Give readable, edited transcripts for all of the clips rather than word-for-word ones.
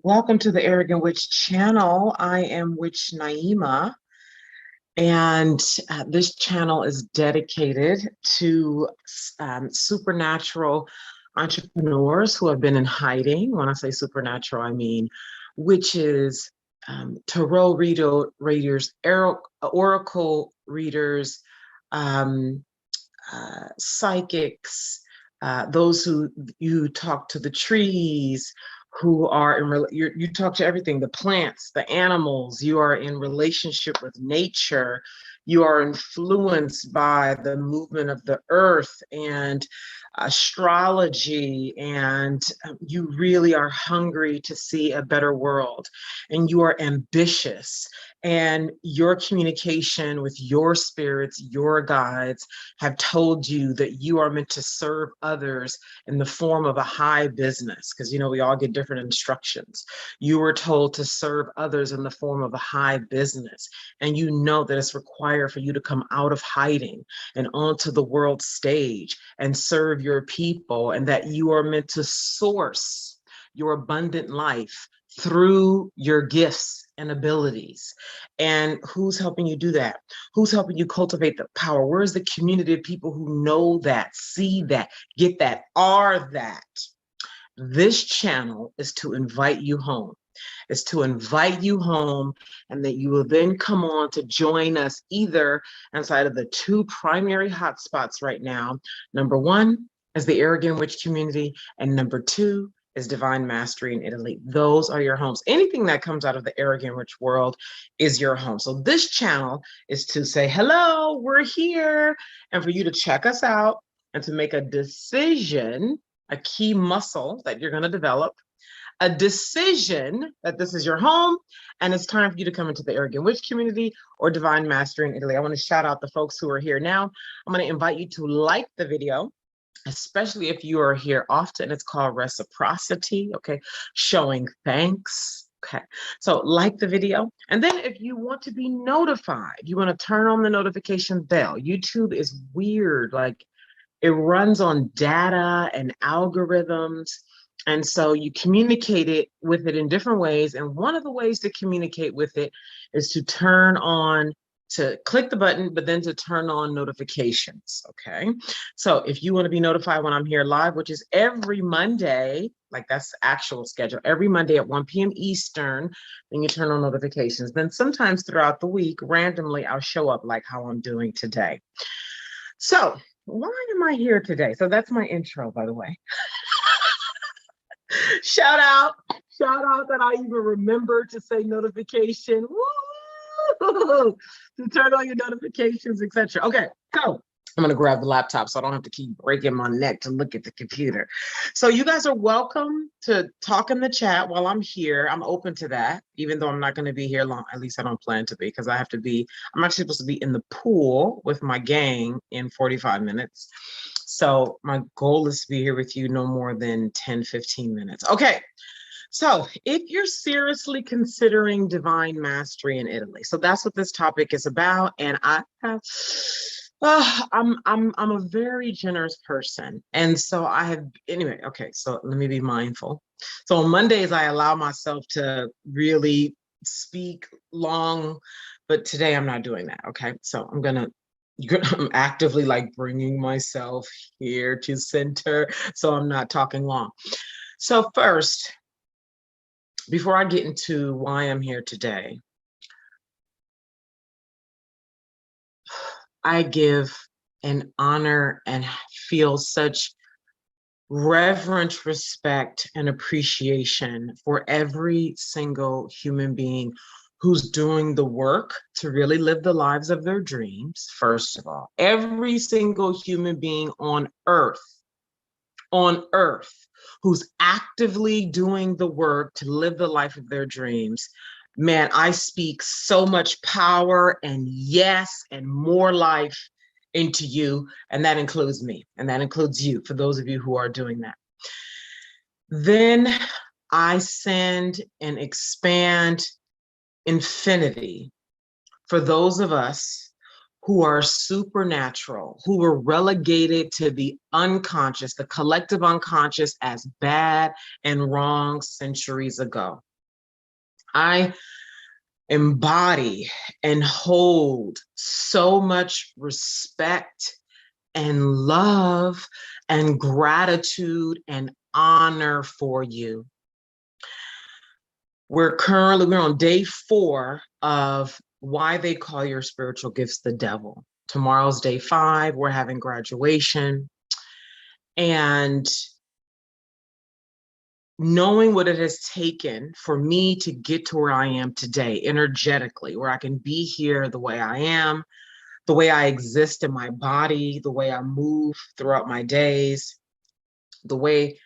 Welcome to the Arrogant Witch channel. I am Witch Naima, and this channel is dedicated to supernatural entrepreneurs who have been in hiding. When I say supernatural, I mean witches, tarot readers, oracle readers, um, psychics, those who you talk to the trees, who are you talk to everything, the plants, the animals. You are in relationship with nature. You are influenced by the movement of the earth and astrology, and you really are hungry to see a better world, and you are ambitious, and your communication with your spirits, your guides, have told you that you are meant to serve others in the form of a high business, because we all get different instructions. You were told to serve others in the form of a high business, and you know that it's required for you to come out of hiding and onto the world stage and serve your people, and that you are meant to source your abundant life through your gifts and abilities. And who's helping you do that? Who's helping you cultivate the power? Where's the community of people who know that, see that, get that, are that? This channel is to invite you home. It's to invite you home, and that you will then come on to join us either inside of the two primary hotspots right now. Number one is the Arrogant Witch community, and number two is Divine Mastery in Italy. Those are your homes. Anything that comes out of the Arrogant Witch world is your home. So this channel is to say, hello, we're here, and for you to check us out and to make a decision, a key muscle that you're going to develop, a decision that this is your home and it's time for you to come into the Arrogant Witch community or Divine Mastery in Italy. I want to shout out the folks who are here now. I'm going to invite you to like the video, especially if you are here often. It's called reciprocity, okay? Showing thanks. Okay, so like the video. And then if you want to be notified, you want to turn on the notification bell. YouTube is weird. Like, it runs on data and algorithms. And so you communicate it with it in different ways. And one of the ways to communicate with it is to click the button, but then to turn on notifications, okay? So if you want to be notified when I'm here live, which is every Monday, like that's the actual schedule, every Monday at 1 p.m. Eastern, then you turn on notifications. Then sometimes throughout the week, randomly, I'll show up like how I'm doing today. So why am I here today? So that's my intro, by the way. Shout out that I even remember to say notification. Woo! To turn on your notifications, etc. Okay, so I'm gonna grab the laptop so I don't have to keep breaking my neck to look at the computer. So you guys are welcome to talk in the chat while I'm here. I'm open to that, even though I'm not gonna be here long. At least I don't plan to be, because I'm actually supposed to be in the pool with my gang in 45 minutes. So my goal is to be here with you no more than 10, 15 minutes. Okay. So if you're seriously considering divine mastery in Italy, so that's what this topic is about. And I'm a very generous person. And so anyway, okay, so let me be mindful. So on Mondays, I allow myself to really speak long, but today I'm not doing that. Okay. So I'm actively like bringing myself here to center, so I'm not talking long. So first, before I get into why I'm here today, I give and honor and feel such reverent respect and appreciation for every single human being who's doing the work to really live the lives of their dreams. First of all, every single human being on earth, who's actively doing the work to live the life of their dreams. Man, I speak so much power and yes, and more life into you. And that includes me, and that includes you, for those of you who are doing that. Then I send and expand infinity for those of us who are supernatural, who were relegated to the unconscious, the collective unconscious, as bad and wrong centuries ago. I embody and hold so much respect and love and gratitude and honor for you. We're on day 4 of why they call your spiritual gifts the devil. Tomorrow's day 5. We're having graduation. And knowing what it has taken for me to get to where I am today, energetically, where I can be here the way I am, the way I exist in my body, the way I move throughout my days, the way,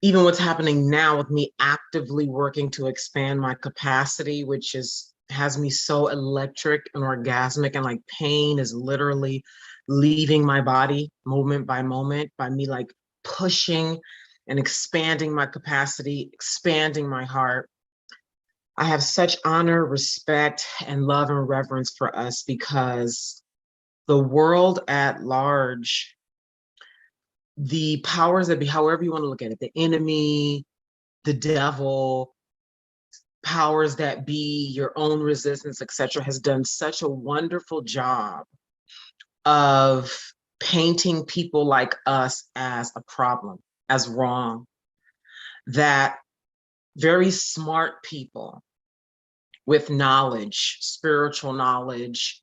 even what's happening now with me actively working to expand my capacity, which has me so electric and orgasmic, and like pain is literally leaving my body moment by moment by me like pushing and expanding my capacity, expanding my heart. I have such honor, respect, and love and reverence for us, because the world at large, the powers that be, however you want to look at it, the enemy, the devil, powers that be, your own resistance, etc., has done such a wonderful job of painting people like us as a problem, as wrong, that very smart people with knowledge, spiritual knowledge,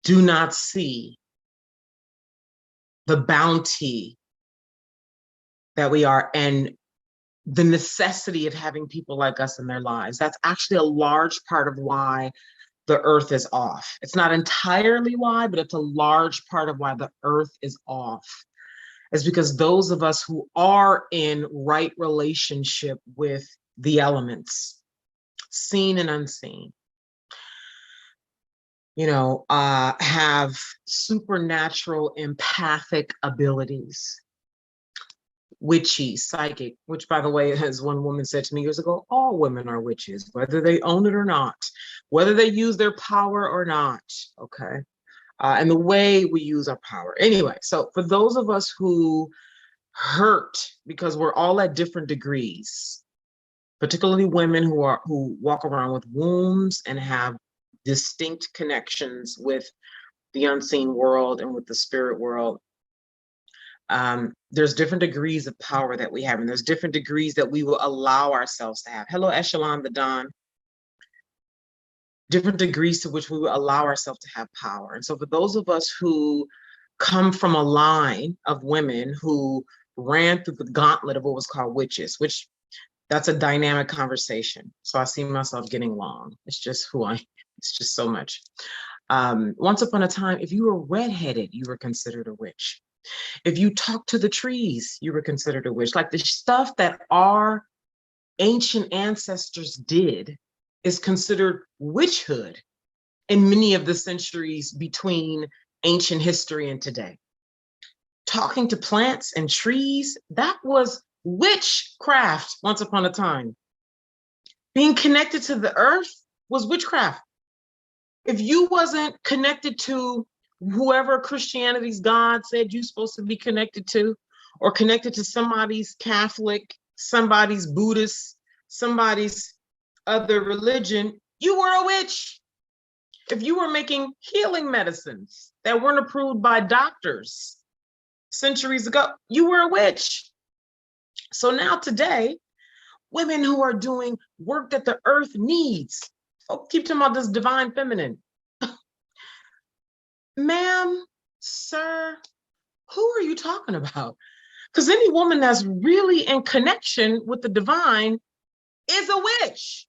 do not see the bounty that we are and the necessity of having people like us in their lives. That's actually a large part of why the earth is off. It's not entirely why, but it's a large part of why the earth is off. Is because those of us who are in right relationship with the elements, seen and unseen, have supernatural empathic abilities, witchy, psychic, which, by the way, as one woman said to me years ago, all women are witches, whether they own it or not, whether they use their power or not, okay? And the way we use our power. Anyway, so for those of us who hurt, because we're all at different degrees, particularly women who walk around with wounds and have distinct connections with the unseen world and with the spirit world, there's different degrees of power that we have, and there's different degrees that we will allow ourselves to have. Hello, Echelon the Don. Different degrees to which we will allow ourselves to have power. And so for those of us who come from a line of women who ran through the gauntlet of what was called witches, which that's a dynamic conversation. So I see myself getting long. It's just who I am. It's just so much. Once upon a time, if you were redheaded, you were considered a witch. If you talked to the trees, you were considered a witch. Like the stuff that our ancient ancestors did is considered witchhood in many of the centuries between ancient history and today. Talking to plants and trees, that was witchcraft once upon a time. Being connected to the earth was witchcraft. If you wasn't connected to whoever Christianity's God said you're supposed to be connected to, or connected to somebody's Catholic, somebody's Buddhist, somebody's other religion, you were a witch. If you were making healing medicines that weren't approved by doctors centuries ago, you were a witch. So now today, women who are doing work that the earth needs, keep talking about this divine feminine. Ma'am, sir, who are you talking about? Because any woman that's really in connection with the divine is a witch,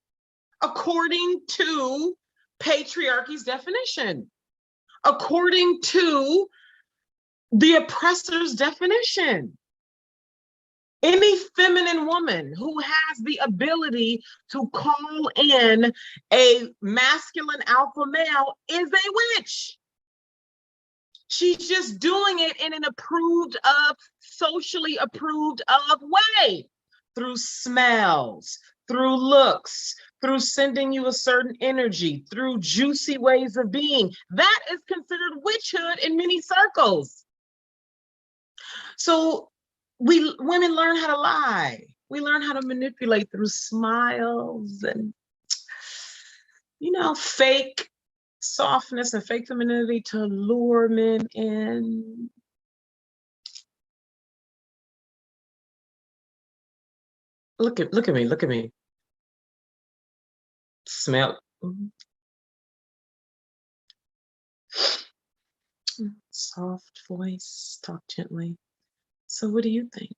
according to patriarchy's definition, according to the oppressor's definition. Any feminine woman who has the ability to call in a masculine alpha male is a witch. She's just doing it in an socially approved of way, through smells, through looks, through sending you a certain energy, through juicy ways of being. That is considered witchhood in many circles. So women learn how to lie. We learn how to manipulate through smiles and, fake softness and fake femininity to lure men in. Look at me. Smell. Soft voice, talk gently. So what do you think?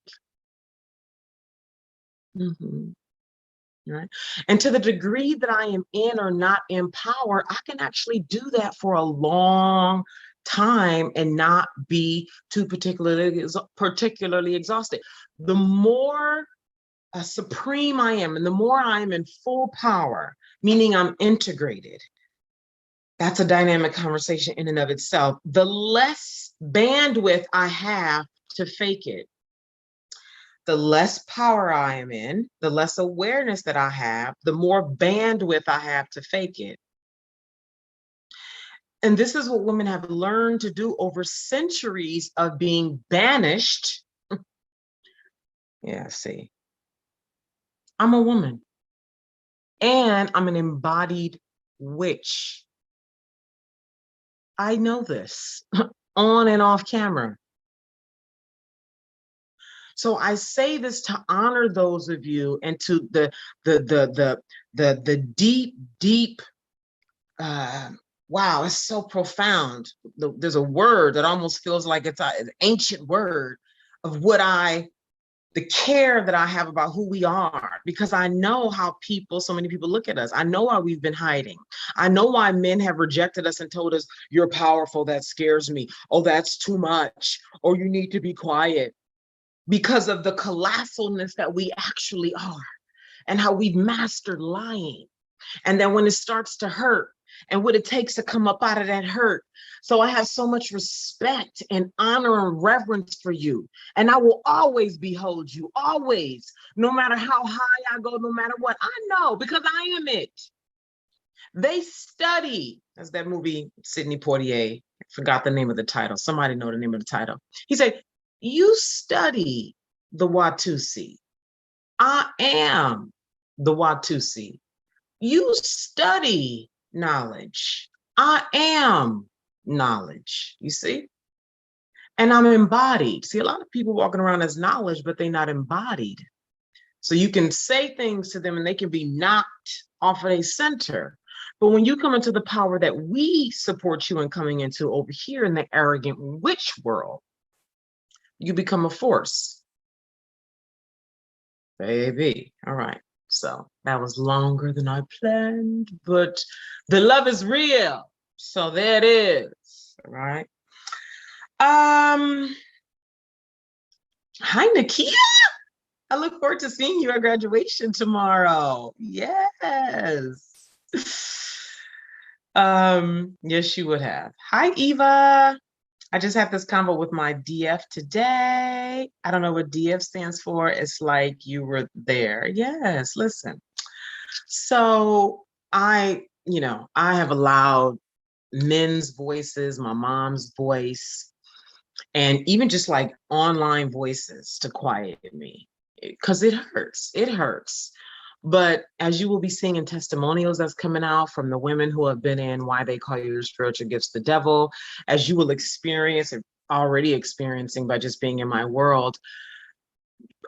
Right. And to the degree that I am in or not in power, I can actually do that for a long time and not be too particularly exhausted. The more supreme I am, and the more I am in full power, meaning I'm integrated, that's a dynamic conversation in and of itself. The less bandwidth I have to fake it, the less power I am in, the less awareness that I have, the more bandwidth I have to fake it. And this is what women have learned to do over centuries of being banished. Yeah, see, I'm a woman and I'm an embodied witch. I know this on and off camera. So I say this to honor those of you and to the deep wow, it's so profound. There's a word that almost feels like it's an ancient word of the care that I have about who we are, because I know how so many people look at us. I know why we've been hiding. I know why men have rejected us and told us, you're powerful, that scares me. Oh, that's too much. Or you need to be quiet. Because of the colossalness that we actually are and how we've mastered lying. And then when it starts to hurt, and what it takes to come up out of that hurt. So I have so much respect and honor and reverence for you. And I will always behold you, always, no matter how high I go, no matter what. I know, because I am it. They study, as that movie, Sidney Poitier, I forgot the name of the title. Somebody know the name of the title. He said, you study the Watusi. I am the Watusi. You study knowledge. I am knowledge, you see? And I'm embodied. See, a lot of people walking around as knowledge, but they're not embodied. So you can say things to them and they can be knocked off of a center. But when you come into the power that we support you in coming into over here in the arrogant witch world, you become a force. Baby, all right. So that was longer than I planned, but the love is real. So there it is. All right. Hi, Nakia. I look forward to seeing you at graduation tomorrow. Yes. Yes, you would have. Hi, Eva. I just had this convo with my DF today. I don't know what DF stands for. It's like you were there. Yes, listen. So I have allowed men's voices, my mom's voice, and even just like online voices to quiet me, because it hurts. It hurts. But as you will be seeing in testimonials that's coming out from the women who have been in Why They Call Your Spiritual Gifts the Devil, as you will experience and already experiencing by just being in my world,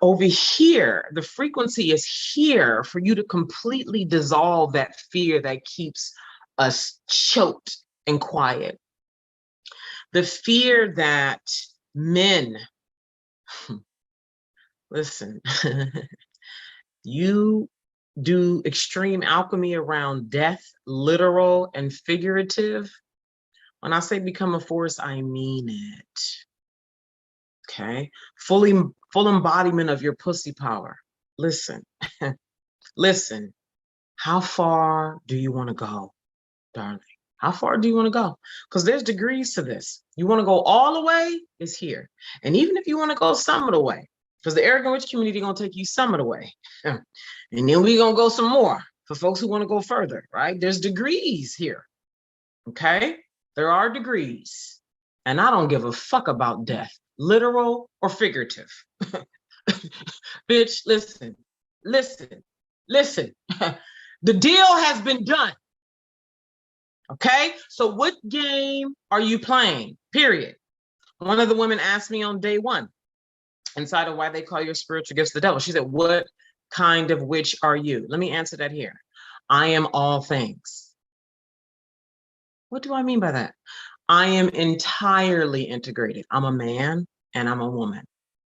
over here, the frequency is here for you to completely dissolve that fear that keeps us choked and quiet. The fear that men, listen, you do extreme alchemy around death, literal and figurative. When I say become a force, I mean it. Okay? Full embodiment of your pussy power. Listen, listen, how far do you want to go, darling? How far do you want to go? Because there's degrees to this. You want to go all the way, it's here. And even if you want to go some of the way, because the arrogant witch community going to take you some of the way. And then we're going to go some more for folks who want to go further, right? There's degrees here, okay? There are degrees. And I don't give a fuck about death, literal or figurative. Bitch, listen, listen, listen. The deal has been done. Okay? So what game are you playing? Period. One of the women asked me on day one, inside of Why They Call Your Spiritual Gifts the Devil. She said, what kind of witch are you? Let me answer that here. I am all things. What do I mean by that? I am entirely integrated. I'm a man and I'm a woman.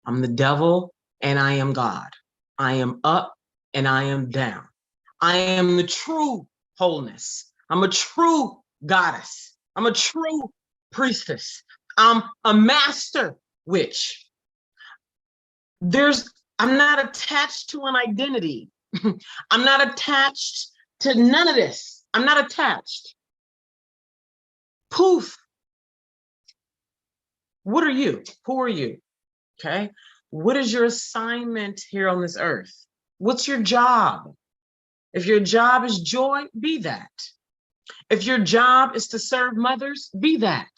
I'm the devil and I am God. I am up and I am down. I am the true wholeness. I'm a true goddess. I'm a true priestess. I'm a master witch. I'm not attached to an identity. I'm not attached to none of this. I'm not attached. Poof. What are you? Who are you? Okay. What is your assignment here on this earth? What's your job? If your job is joy, be that. If your job is to serve mothers, be that.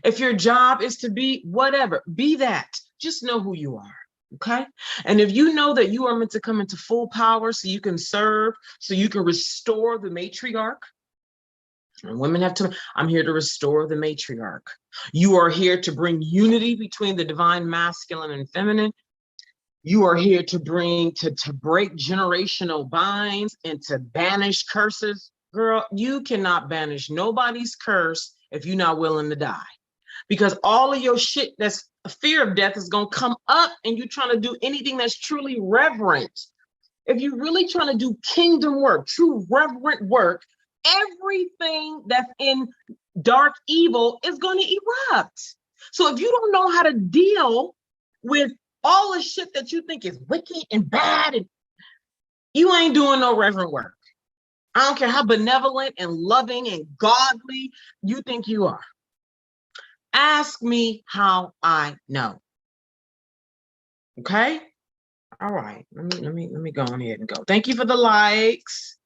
If your job is to be whatever, be that. Just know who you are. Okay. And if you know that you are meant to come into full power so you can serve, so you can restore the matriarch, and women have to, I'm here to restore the matriarch. You are here to bring unity between the divine masculine and feminine. You are here to bring, to break generational binds and to banish curses. Girl, you cannot banish nobody's curse if you're not willing to die. Because all of your shit that's a fear of death is going to come up and you're trying to do anything that's truly reverent. If you're really trying to do kingdom work, true reverent work, everything that's in dark evil is going to erupt. So if you don't know how to deal with all the shit that you think is wicked and bad, and you ain't doing no reverent work. I don't care how benevolent and loving and godly you think you are. Ask me how I know. Okay? All right. Let me go on ahead and go. Thank you for the likes.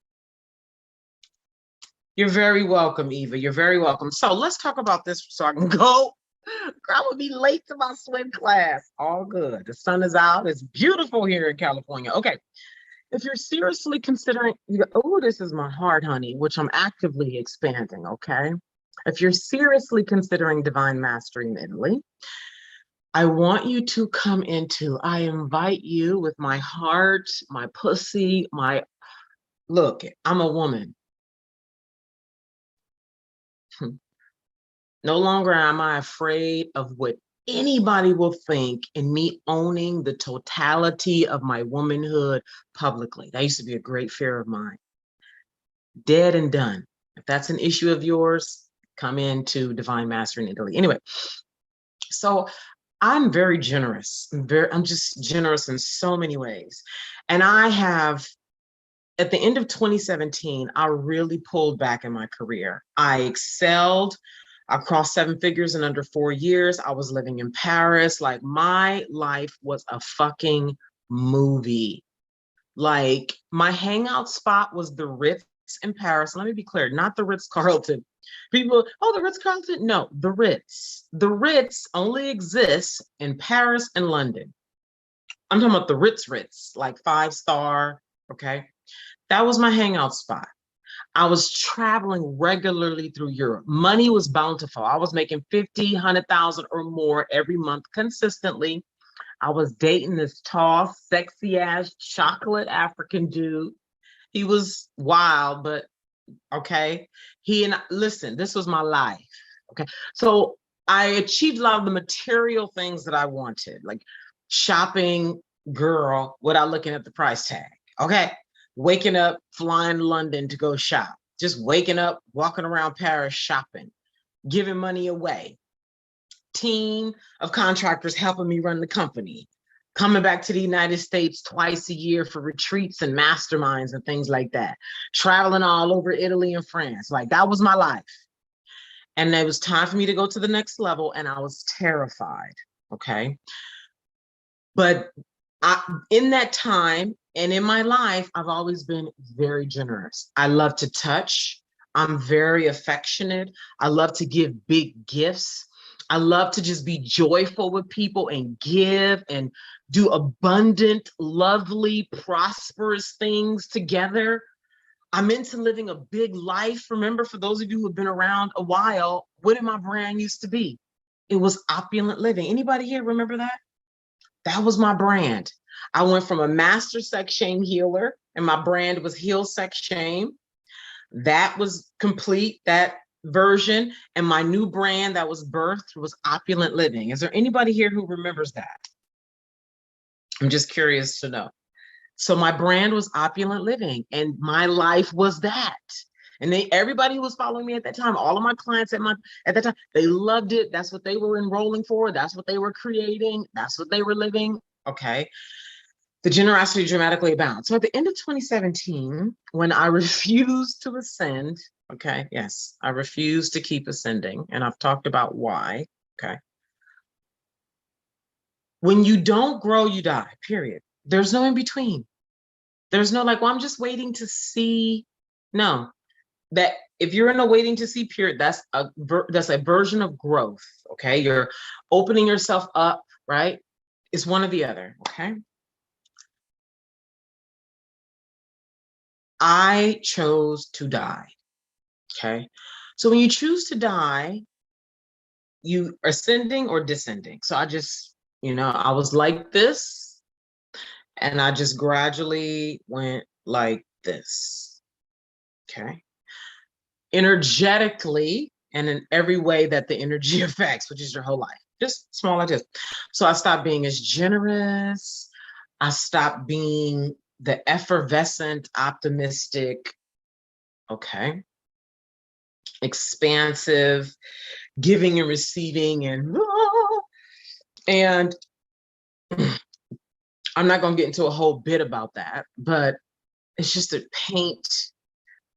You're very welcome, Eva. You're very welcome. So let's talk about this so I can go. I will be late to my swim class. All good. The sun is out. It's beautiful here in California. Okay. If you're seriously considering, oh, this is my heart, honey, which I'm actively expanding. Okay. If you're seriously considering divine mastery in Italy, I want you to come into, I invite you with my heart, my pussy, look, I'm a woman. No longer am I afraid of what anybody will think in me owning the totality of my womanhood publicly. That used to be a great fear of mine. Dead and done. If that's an issue of yours, come into Divine Mastery in Italy. Anyway, so I'm very generous. I'm just generous in so many ways. And I have, at the end of 2017, I really pulled back in my career. I excelled. I crossed 7 figures in under 4 years. I was living in Paris. Like, my life was a fucking movie. Like, my hangout spot was the Ritz in Paris. Let me be clear, not the Ritz-Carlton. People, oh, the Ritz-Carlton? No, the Ritz. The Ritz only exists in Paris and London. I'm talking about the Ritz, like 5-star, okay? That was my hangout spot. I was traveling regularly through Europe. Money was bountiful. I was making 50, 100,000 or more every month consistently. I was dating this tall, sexy ass chocolate African dude. He was wild, but okay. Listen, this was my life. Okay. So I achieved a lot of the material things that I wanted, like shopping girl without looking at the price tag. Okay. Waking up, flying to London to go shop, just waking up, walking around Paris shopping, giving money away. Team of contractors helping me run the company, coming back to the United States twice a year for retreats and masterminds and things like that, traveling all over Italy and France. Like, that was my life. And it was time for me to go to the next level, and I was terrified, okay? But in that time and in my life, I've always been very generous. I love to touch. I'm very affectionate. I love to give big gifts. I love to just be joyful with people and give and do abundant, lovely, prosperous things together. I'm into living a big life. Remember, for those of you who have been around a while, what did my brand used to be? It was opulent living. Anybody here remember that? That was my brand. I went from a master sex shame healer, and my brand was Heal Sex Shame. That was complete, that version. And my new brand that was birthed was Opulent Living. Is there anybody here who remembers that? I'm just curious to know. So my brand was Opulent Living, and my life was that. And everybody who was following me at that time, all of my clients at that time, they loved it. That's what they were enrolling for. That's what they were creating. That's what they were living. Okay. The generosity dramatically abounds. So at the end of 2017, when I refused to ascend, okay, yes, I refused to keep ascending, and I've talked about why, okay. When you don't grow, you die, period. There's no in between. There's no like, well, I'm just waiting to see. No, that if you're in a waiting to see period, that's a version of growth, okay? You're opening yourself up, right? It's one or the other, okay? I chose to die, okay? So when you choose to die, you are ascending or descending. So I just, I was like this, and I just gradually went like this, okay? Energetically, and in every way that the energy affects, which is your whole life, just small like this. So I stopped being as generous. I stopped being the effervescent, optimistic, okay, expansive, giving and receiving, and I'm not going to get into a whole bit about that, but it's just to paint,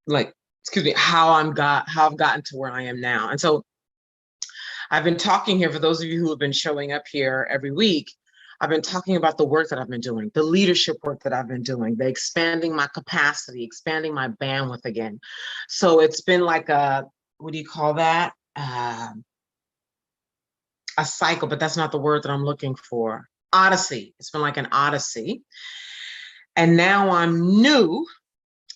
like, excuse me, how I've gotten to where I am now. And so I've been talking here, for those of you who have been showing up here every week, I've been talking about the work that I've been doing, the leadership work that I've been doing, the expanding my capacity, expanding my bandwidth again. So it's been like a, what do you call that? A cycle, but that's not the word that I'm looking for. Odyssey. It's been like an odyssey. And now I'm new.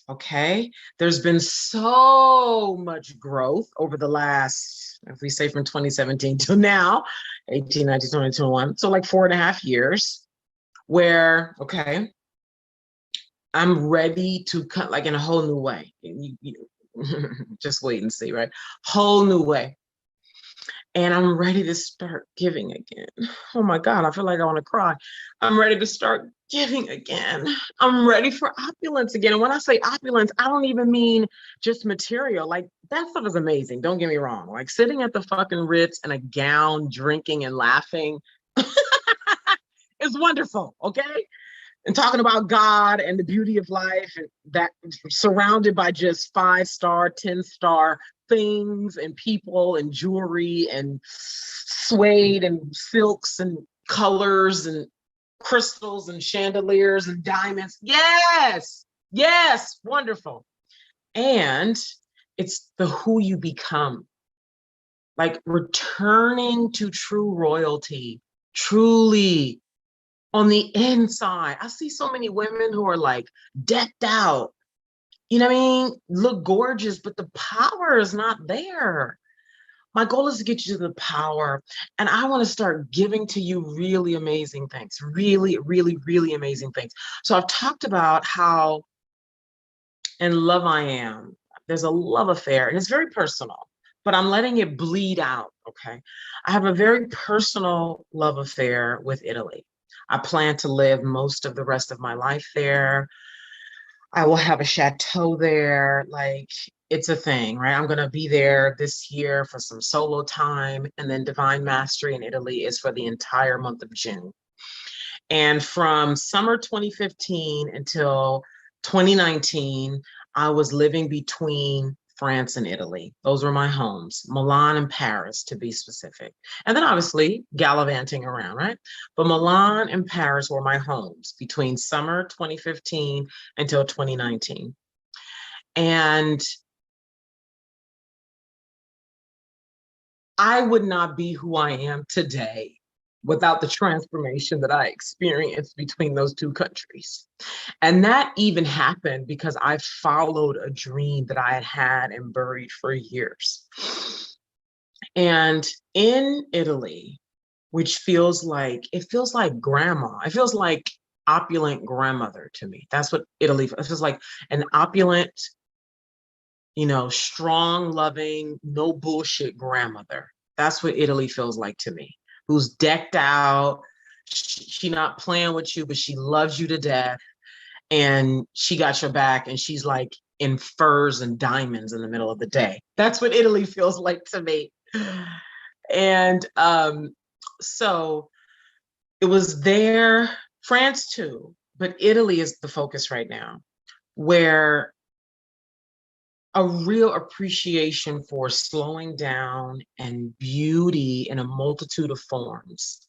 Okay, there's been so much growth over the last, if we say from 2017 till now, 18, 19, 20, 21, so like 4.5 years, where, okay, I'm ready to cut like in a whole new way. Just wait and see, right? Whole new way. And I'm ready to start giving again. Oh my God, I feel like I want to cry. I'm ready to start giving again. I'm ready for opulence again. And when I say opulence, I don't even mean just material. Like, that stuff is amazing. Don't get me wrong. Like, sitting at the fucking Ritz in a gown, drinking and laughing is wonderful, okay? And talking about God and the beauty of life, and that surrounded by just 5-star, 10-star things and people and jewelry and suede and silks and colors and crystals and chandeliers and diamonds. Yes, yes, wonderful. And it's the who you become, like returning to true royalty, truly on the inside. I see so many women who are like decked out, you know what I mean? Look gorgeous, but the power is not there. My goal is to get you to the power. And I want to start giving to you really amazing things, really, really, really amazing things. So I've talked about how in love I am. There's a love affair, and it's very personal, but I'm letting it bleed out, okay? I have a very personal love affair with Italy. I plan to live most of the rest of my life there. I will have a chateau there. Like, it's a thing, right? I'm going to be there this year for some solo time. And then Divine Mastery in Italy is for the entire month of June. And from summer 2015 until 2019, I was living between France and Italy. Those were my homes, Milan and Paris, to be specific. And then obviously gallivanting around, right? But Milan and Paris were my homes between summer 2015 until 2019. And I would not be who I am today without the transformation that I experienced between those two countries. And that even happened because I followed a dream that I had had and buried for years. And in Italy, which feels like, it feels like grandma, it feels like opulent grandmother to me. That's what Italy, it feels like an opulent, strong, loving, no bullshit grandmother. That's what Italy feels like to me, who's decked out. She not playing with you, but she loves you to death. And she got your back, and she's like in furs and diamonds in the middle of the day. That's what Italy feels like to me. And so it was there, France too, but Italy is the focus right now, where a real appreciation for slowing down and beauty in a multitude of forms.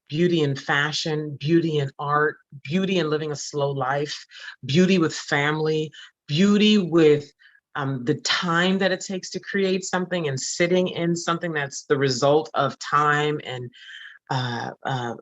Beauty in fashion, beauty in art, beauty in living a slow life, beauty with family, beauty with the time that it takes to create something and sitting in something that's the result of time and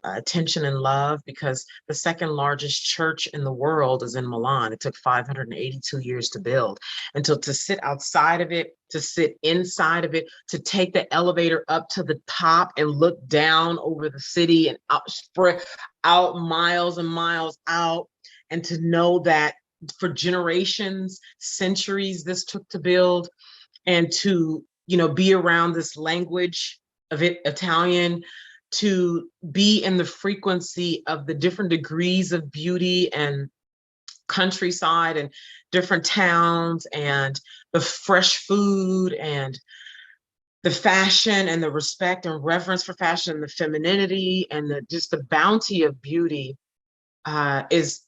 attention and love, because the second largest church in the world is in Milan. It took 582 years to build. And so to sit outside of it, to sit inside of it, to take the elevator up to the top and look down over the city and spread out miles and miles out, and to know that for generations, centuries, this took to build, and to, be around this language of it, Italian, to be in the frequency of the different degrees of beauty and countryside and different towns and the fresh food and the fashion and the respect and reverence for fashion and the femininity and just the bounty of beauty is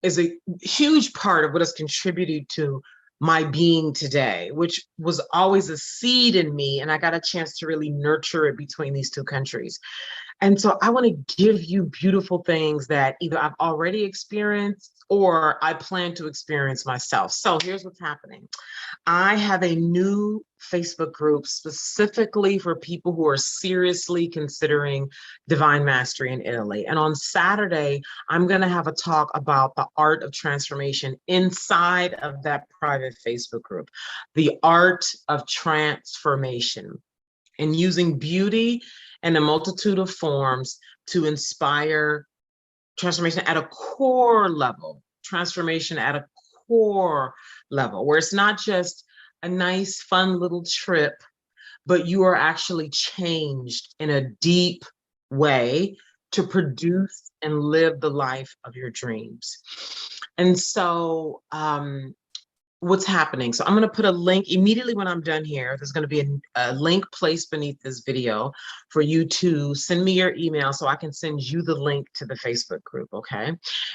a huge part of what has contributed to my being today, which was always a seed in me. And I got a chance to really nurture it between these two countries. And so I want to give you beautiful things that either I've already experienced or I plan to experience myself. So here's what's happening. I have a new Facebook group specifically for people who are seriously considering divine mastery in Italy. And on Saturday, I'm going to have a talk about the art of transformation inside of that private Facebook group, the art of transformation, and using beauty and a multitude of forms to inspire transformation at a core level, transformation at a core level, where it's not just a nice, fun little trip, but you are actually changed in a deep way to produce and live the life of your dreams. And so what's happening. So I'm going to put a link immediately when I'm done here. There's going to be a link placed beneath this video for you to send me your email so I can send you the link to the Facebook group. Okay.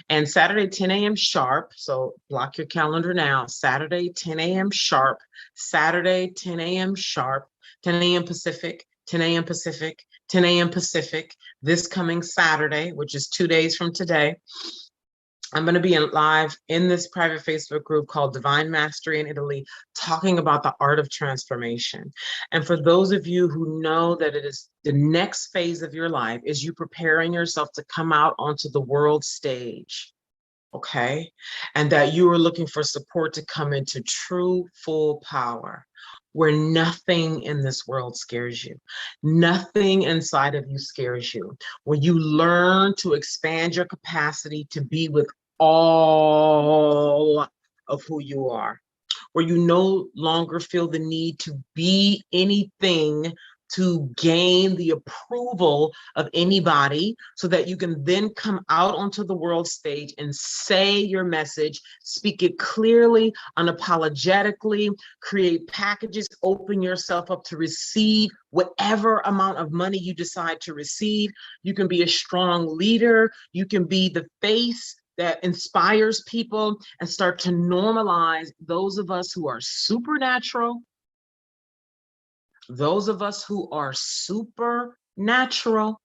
And Saturday, 10 a.m. sharp. So block your calendar now. Saturday, 10 a.m. sharp. Saturday, 10 a.m. sharp. 10 a.m. Pacific. 10 a.m. Pacific. 10 a.m. Pacific. This coming Saturday, which is 2 days from today, I'm going to be live in this private Facebook group called Divine Mastery in Italy, talking about the art of transformation. And for those of you who know that it is the next phase of your life, is you preparing yourself to come out onto the world stage, okay? And that you are looking for support to come into true, full power, where nothing in this world scares you. Nothing inside of you scares you. When you learn to expand your capacity to be with all of who you are, where you no longer feel the need to be anything to gain the approval of anybody, so that you can then come out onto the world stage and say your message, speak it clearly, unapologetically, create packages, open yourself up to receive whatever amount of money you decide to receive. You can be a strong leader. You can be the face that inspires people, and start to normalize those of us who are supernatural, those of us who are supernatural,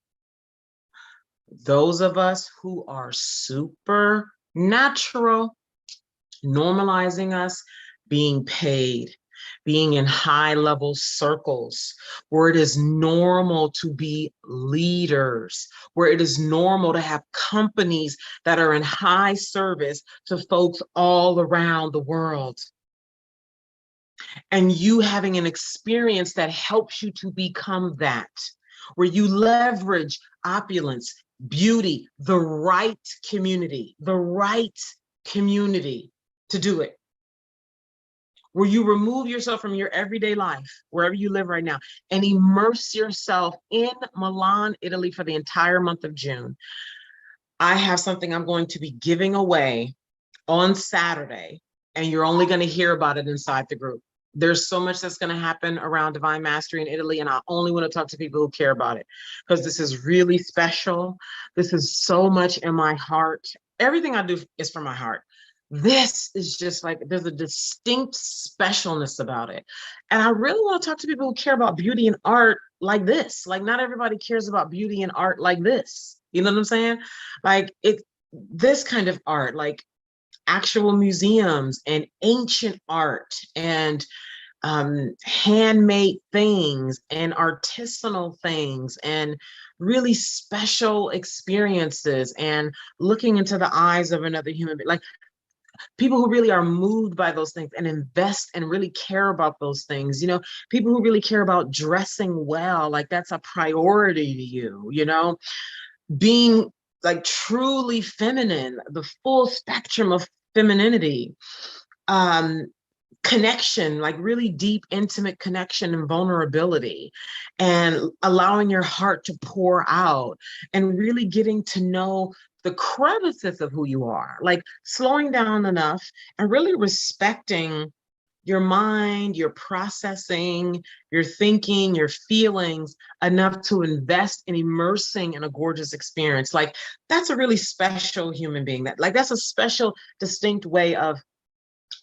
those of us who are supernatural, normalizing us being paid, being in high level circles where it is normal to be leaders, where it is normal to have companies that are in high service to folks all around the world. And you having an experience that helps you to become that, where you leverage opulence, beauty, the right community to do it. Where you remove yourself from your everyday life, wherever you live right now, and immerse yourself in Milan, Italy for the entire month of June. I have something I'm going to be giving away on Saturday, and you're only going to hear about it inside the group. There's so much that's going to happen around Divine Mastery in Italy, and I only want to talk to people who care about it, because this is really special. This is so much in my heart. Everything I do is from my heart. This is just like, there's a distinct specialness about it. And I really want to talk to people who care about beauty and art like this. Like, not everybody cares about beauty and art like this. You know what I'm saying? Like, this kind of art, like actual museums and ancient art and handmade things and artisanal things and really special experiences and looking into the eyes of another human being. Like, people who really are moved by those things and invest and really care about those things, you know, people who really care about dressing well, like that's a priority to you, you know, being like truly feminine, the full spectrum of femininity, connection, like really deep, intimate connection and vulnerability, and allowing your heart to pour out and really getting to know the crevices of who you are, like slowing down enough and really respecting your mind, your processing, your thinking, your feelings enough to invest in immersing in a gorgeous experience. Like, that's a really special human being. That's a special, distinct way of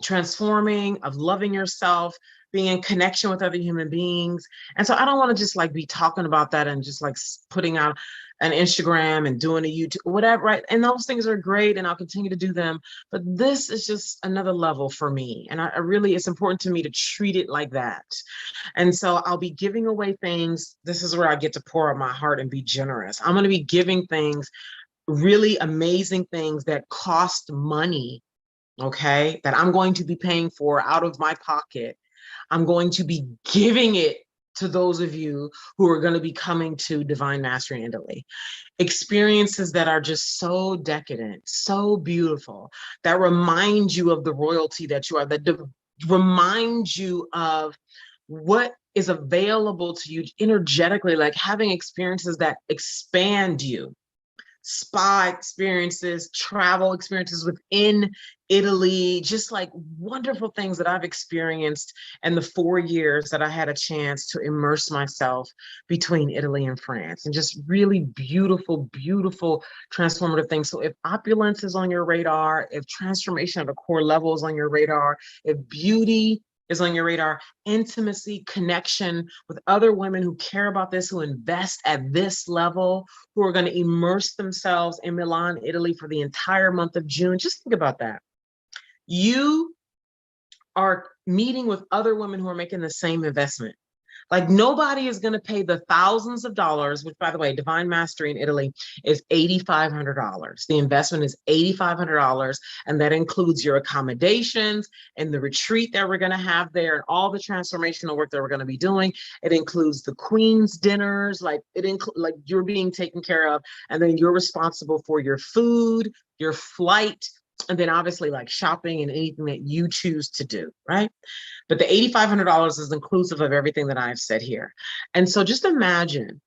transforming, of loving yourself, being in connection with other human beings. And so I don't want to just like be talking about that and just like putting out an Instagram and doing a YouTube, whatever, right? And those things are great and I'll continue to do them. But this is just another level for me. And I really, it's important to me to treat it like that. And so I'll be giving away things. This is where I get to pour out my heart and be generous. I'm going to be giving things, really amazing things that cost money, okay, that I'm going to be paying for out of my pocket. I'm going to be giving it to those of you who are going to be coming to Divine Mastery in Italy. Experiences that are just so decadent, so beautiful, that remind you of the royalty that you are, that remind you of what is available to you energetically, like having experiences that expand you. Spa experiences, travel experiences within Italy, just like wonderful things that I've experienced in the 4 years that I had a chance to immerse myself between Italy and France, and just really beautiful, beautiful transformative things. So if opulence is on your radar, if transformation at a core level is on your radar, if beauty is on your radar, intimacy, connection with other women who care about this, who invest at this level, who are going to immerse themselves in Milan, Italy for the entire month of June. Just think about that. You are meeting with other women who are making the same investment. Like, nobody is going to pay the thousands of dollars, which, by the way, Divine Mastery in Italy is $8,500. The investment is $8,500, and that includes your accommodations and the retreat that we're going to have there and all the transformational work that we're going to be doing. It includes the Queen's dinners, like you're being taken care of, and then you're responsible for your food, your flight, and then obviously like shopping and anything that you choose to do, right? But the $8,500 is inclusive of everything that I've said here. And so just imagine,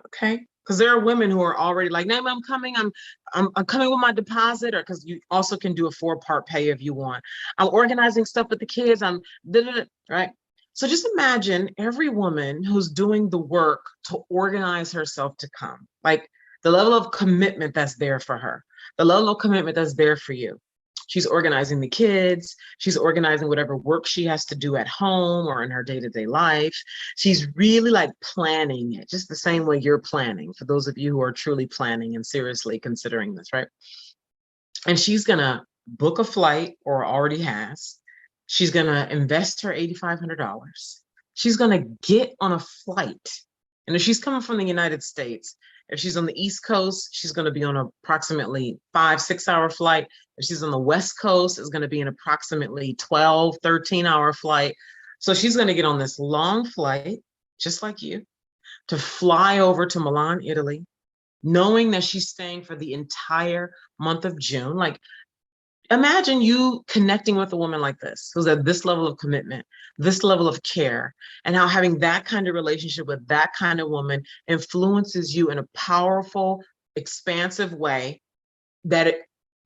okay? Because there are women who are already like, Naima, I'm coming, I'm coming with my deposit, or because you also can do a 4-part pay if you want. I'm organizing stuff with the kids, right? So just imagine every woman who's doing the work to organize herself to come, like the level of commitment that's there for her, the level of commitment that's there for you. She's organizing the kids. She's organizing whatever work she has to do at home or in her day-to-day life. She's really like planning it, just the same way you're planning, for those of you who are truly planning and seriously considering this, right? And she's gonna book a flight, or already has. She's going to invest her $8,500. She's going to get on a flight. And if she's coming from the United States, if she's on the East Coast, she's going to be on approximately 5-6 hour flight. If she's on the West Coast, it's going to be an approximately 12-13 hour flight. So she's going to get on this long flight, just like you, to fly over to Milan, Italy, knowing that she's staying for the entire month of June. Like, imagine you connecting with a woman like this, who's at this level of commitment, this level of care, and how having that kind of relationship with that kind of woman influences you in a powerful, expansive way that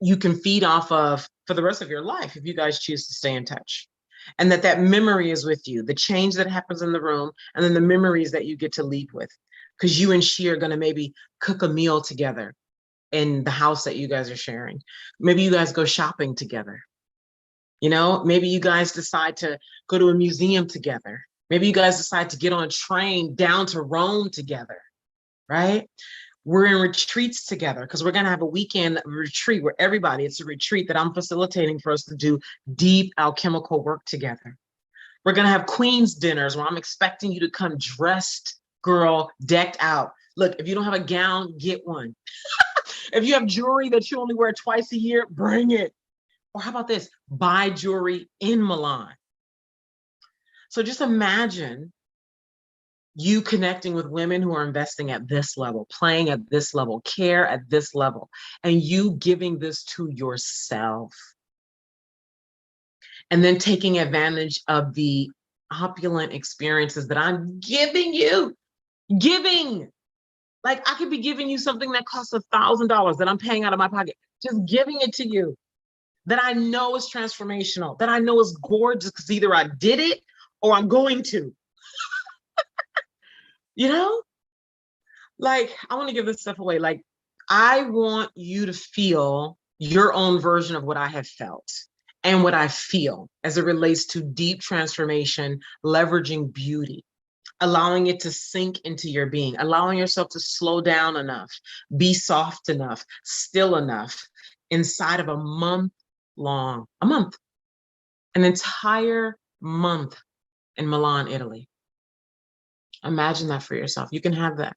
you can feed off of for the rest of your life if you guys choose to stay in touch. And that memory is with you, the change that happens in the room, and then the memories that you get to leave with. Because you and she are going to maybe cook a meal together in the house that you guys are sharing. Maybe you guys go shopping together. You know, maybe you guys decide to go to a museum together. Maybe you guys decide to get on a train down to Rome together, right? We're in retreats together because we're going to have a weekend retreat where it's a retreat that I'm facilitating for us to do deep alchemical work together. We're going to have Queen's dinners where I'm expecting you to come dressed, girl, decked out. Look, if you don't have a gown, get one. If you have jewelry that you only wear twice a year, bring it. Or how about this? Buy jewelry in Milan. So just imagine you connecting with women who are investing at this level, playing at this level, care at this level, and you giving this to yourself. And then taking advantage of the opulent experiences that I'm giving you. Giving. Like, I could be giving you something that costs $1,000 that I'm paying out of my pocket, just giving it to you, that I know is transformational, that I know is gorgeous because either I did it or I'm going to. You know, like, I want to give this stuff away. Like, I want you to feel your own version of what I have felt and what I feel as it relates to deep transformation, leveraging beauty, allowing it to sink into your being, allowing yourself to slow down enough, be soft enough, still enough inside of a month, an entire month in Milan, Italy. Imagine that for yourself. You can have that.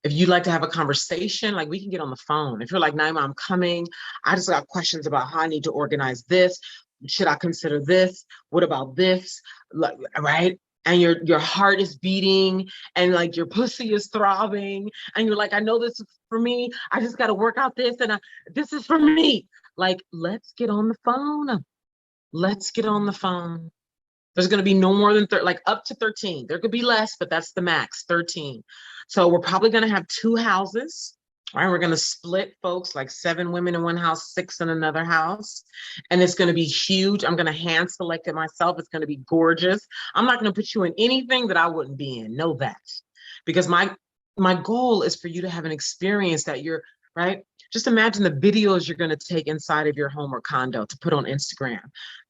If you'd like to have a conversation, like, we can get on the phone. If you're like, Naima, I'm coming. I just got questions about how I need to organize this. Should I consider this? What about this? Like, right? And your heart is beating and like your pussy is throbbing. And you're like, I know this is for me. I just got to work out this and this is for me. Like, let's get on the phone. Let's get on the phone. There's going to be no more than like up to 13. There could be less, but that's the max, 13. So we're probably going to have 2 houses. Right, we're going to split folks, like 7 women in one house, 6 in another house. And it's going to be huge. I'm going to hand select it myself. It's going to be gorgeous. I'm not going to put you in anything that I wouldn't be in. Know that. Because my goal is for you to have an experience that you're, right? Just imagine the videos you're going to take inside of your home or condo to put on Instagram,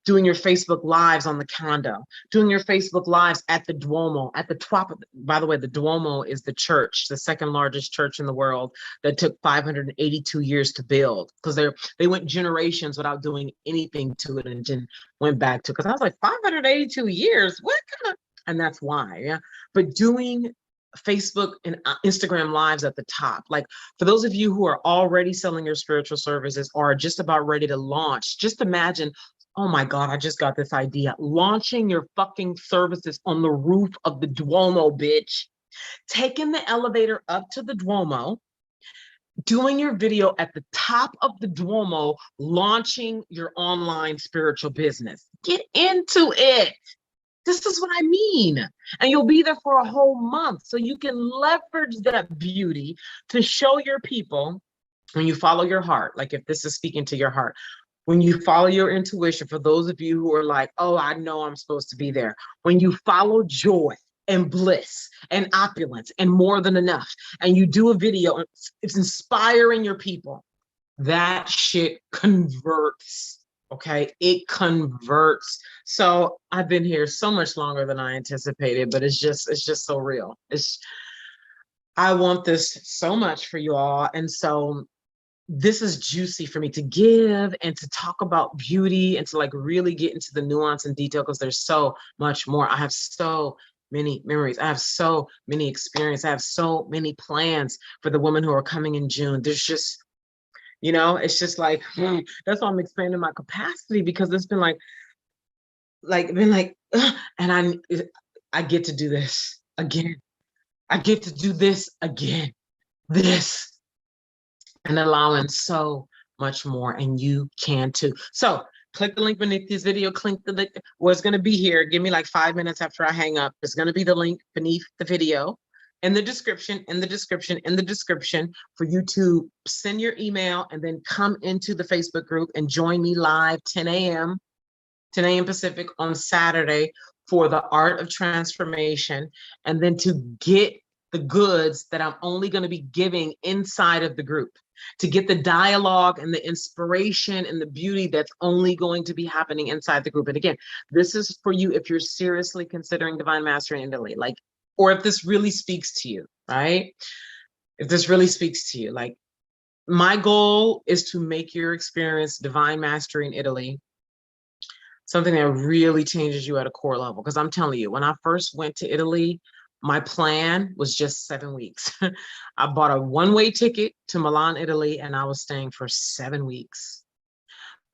doing your Facebook lives on the condo, doing your Facebook lives at the Duomo, at the top of, by the way, the Duomo is the church, the second largest church in the world that took 582 years to build because they went generations without doing anything to it and then went back to, because I was like, 582 years, what kind of, and that's why, yeah. But doing Facebook and Instagram lives at the top. Like, for those of you who are already selling your spiritual services or are just about ready to launch, just imagine, oh my God, I just got this idea. Launching your fucking services on the roof of the Duomo, bitch. Taking the elevator up to the Duomo, doing your video at the top of the Duomo, launching your online spiritual business. Get into it. This is what I mean. And you'll be there for a whole month. So you can leverage that beauty to show your people when you follow your heart. Like, if this is speaking to your heart, when you follow your intuition, for those of you who are like, oh, I know I'm supposed to be there. When you follow joy and bliss and opulence and more than enough, and you do a video, it's inspiring your people, that shit converts. Okay, it converts. So I've been here so much longer than I anticipated, but it's just so real. I want this so much for you all. And so this is juicy for me to give and to talk about beauty and to like really get into the nuance and detail, because there's so much more. I have so many memories. I have so many experiences. I have so many plans for the women who are coming in June. There's just, you know, it's just like, that's why I'm expanding my capacity, because it's been like, and I get to do this again. I get to do this again. This. And allowing so much more, and you can too. So click the link beneath this video, click the link where it's going to be here. Give me like 5 minutes after I hang up. It's going to be the link beneath the video, in the description, in the description, in the description, for you to send your email and then come into the Facebook group and join me live 10 a.m. Pacific on Saturday for the Art of Transformation, and then to get the goods that I'm only going to be giving inside of the group, to get the dialogue and the inspiration and the beauty that's only going to be happening inside the group. And again, this is for you if you're seriously considering divine mastery in Italy, like, or if this really speaks to you, right? If this really speaks to you, like, my goal is to make your experience divine mastery in Italy something that really changes you at a core level. Because I'm telling you, when I first went to Italy, my plan was just 7 weeks. I bought a one-way ticket to Milan, Italy, and I was staying for 7 weeks.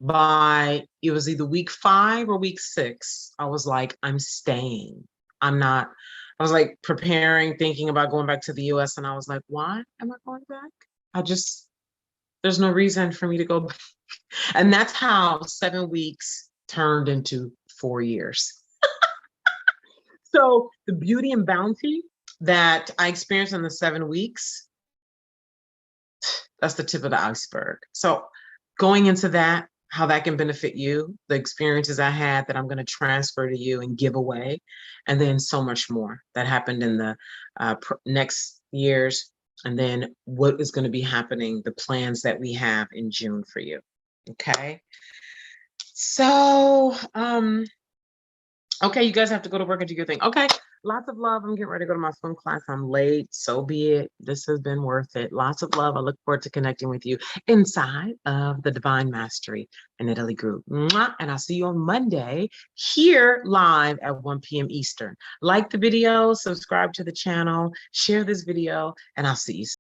It was either week 5 or week 6, I was like, I'm staying. I'm not, I was like preparing, thinking about going back to the US, and I was like, why am I going back? There's no reason for me to go back. And that's how 7 weeks turned into 4 years. So the beauty and bounty that I experienced in the 7 weeks, that's the tip of the iceberg. So going into that, how that can benefit you, the experiences I had that I'm going to transfer to you and give away, and then so much more that happened in the next years, and then what is going to be happening, the plans that we have in June for you. Okay. So, okay, you guys have to go to work and do your thing. Okay, lots of love. I'm getting ready to go to my swim class. I'm late. So be it. This has been worth it. Lots of love. I look forward to connecting with you inside of the Divine Mastery in Italy group. Mwah! And I'll see you on Monday here live at 1 p.m. Eastern. Like the video, subscribe to the channel, share this video, and I'll see you soon.